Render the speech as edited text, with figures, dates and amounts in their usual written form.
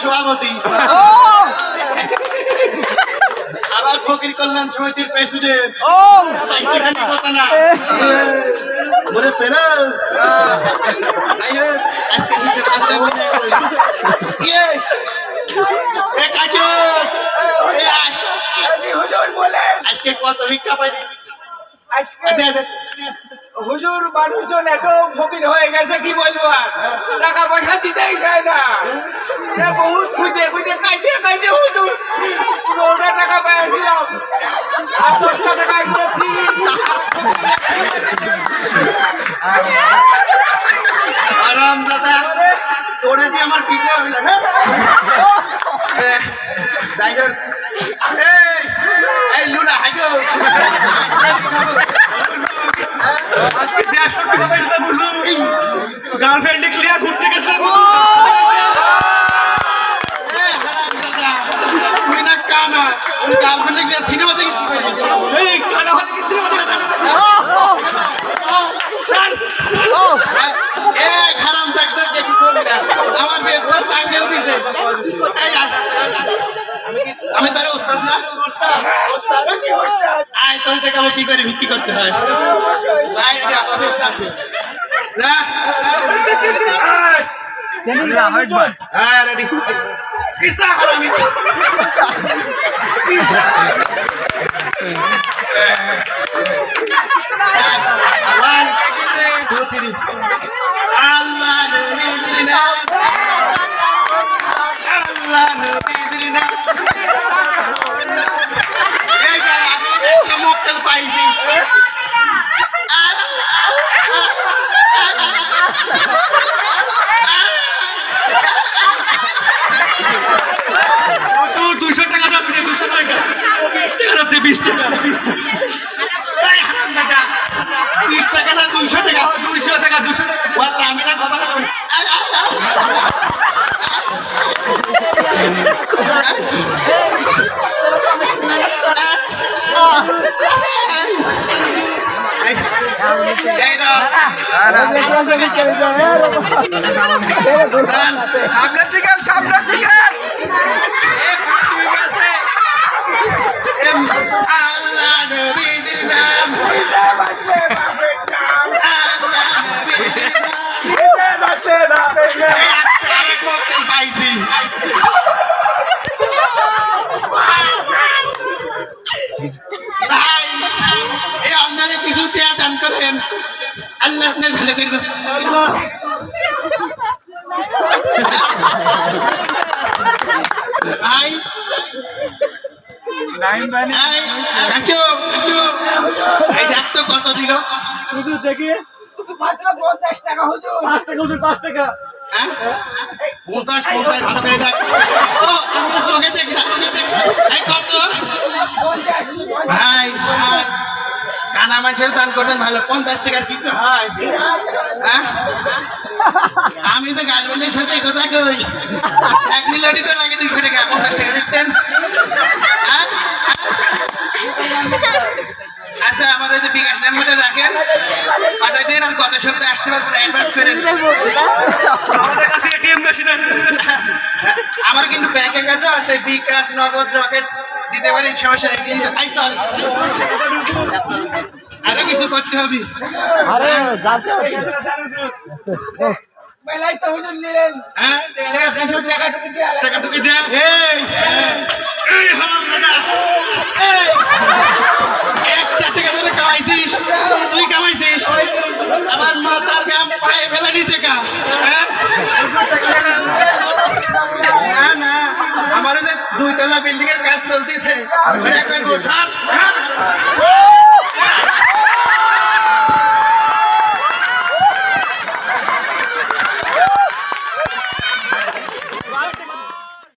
সভাপতি আবার ফকির কল্যাণ সমিতির প্রেসিডেন্ট কথা না বলেছে না আজকে হিসেব আজকে কত ভিক্ষা পাইনি হুজুর মানুষজন এত ফকির হয়ে গেছে কি বলবো আর টাকা পয়সা দিতেই চায় না বহুত খুঁজে খুঁজে কাইতে কাইতে হুজুর ওটা টাকা পাইছিলাম আর 10টা টাকা দিয়েছি আরাম দাদা তোরে দিয়ে আমার পিছে হইল যাই হোক এই লুনা হাইগো আজকে 150 টাকা পাইতে বুঝু গার্লফ্রেন্ডে ক্লিয়া ঘুরতে গেছে তুই না কানা গার্লফ্রেন্ডে ক্লিয়া সিনেমা দেখি এই কানা হলে কি সিনেমা দেখে হারাম থাকতে দেখি চলি না আমার বেপরা সামনে উঠেছে আমি তার ওস্তাদ না আয় তোর থেকে আমি কি করে ভিত্তি করতে হয় হ্যাঁ রেডি কিসা হারামি One, two, three. Allah nabiyyi na. Allah nabiyyi na. Hey gara, kamu kel paisi. Tuh 200 টাকা দাও 200 টাকা 20 টাকা দাও 20 টাকা 20 টাকা এই হারাম দাদা 20 টাকা না 200 টাকা 200 টাকা 200 টাকা ওয়াল্লাহ আমি না কথা বলবো সামনে থেকে আল্লাহ নবীর নাম কিছু পেয়া দান করেন আল্লাহ আপনার ভালো করবে ভাই কত দিল দেখি মাত্র 50 টাকা হুজুর 5 টাকা হুজুর 5 টাকা হ্যাঁ 50 ভালো করে দেখ ও আমি তো তোকে দেখি না এই কত ভাই কানা মানুষের দান করবেন ভালো 50 টাকার কিছু হয় হ্যাঁ আমি তো গার্লফ্রেন্ডের সাথে কথা কই এক মিনিটই তো লাগে 200 টাকা 50 টাকা দিচ্ছেন আচ্ছা আমার ওই যে বিকাশ নাম্বারটা রাখেন পাঠাই দেন আর কত সপ্তাহে আসতে পারবেন অ্যাডভান্স করেন আমাদের কাছে এটিএম মেশিন আছে আমার কিন্তু ব্যাংক অ্যাকাউন্টও আছে বিকাশ নগদ রকেট দিতে পারেন সমস্যা নেই কিন্তু তাই চল আরো কিছু করতে হবে আরে যাচ্ছে মেলাই তো হুজুর নিলেন হ্যাঁ টাকা টুকি দে এই হারাম দাদা এই একটা টাকা ধরে কামাইছিস তুই কামাইছিস আমার মাথার গাম পায়ে ফেলানি টাকা হ্যাঁ না না আমার যে 2 তলা বিল্ডিং এর কাজ চলতেছে ওরা কইবো স্যার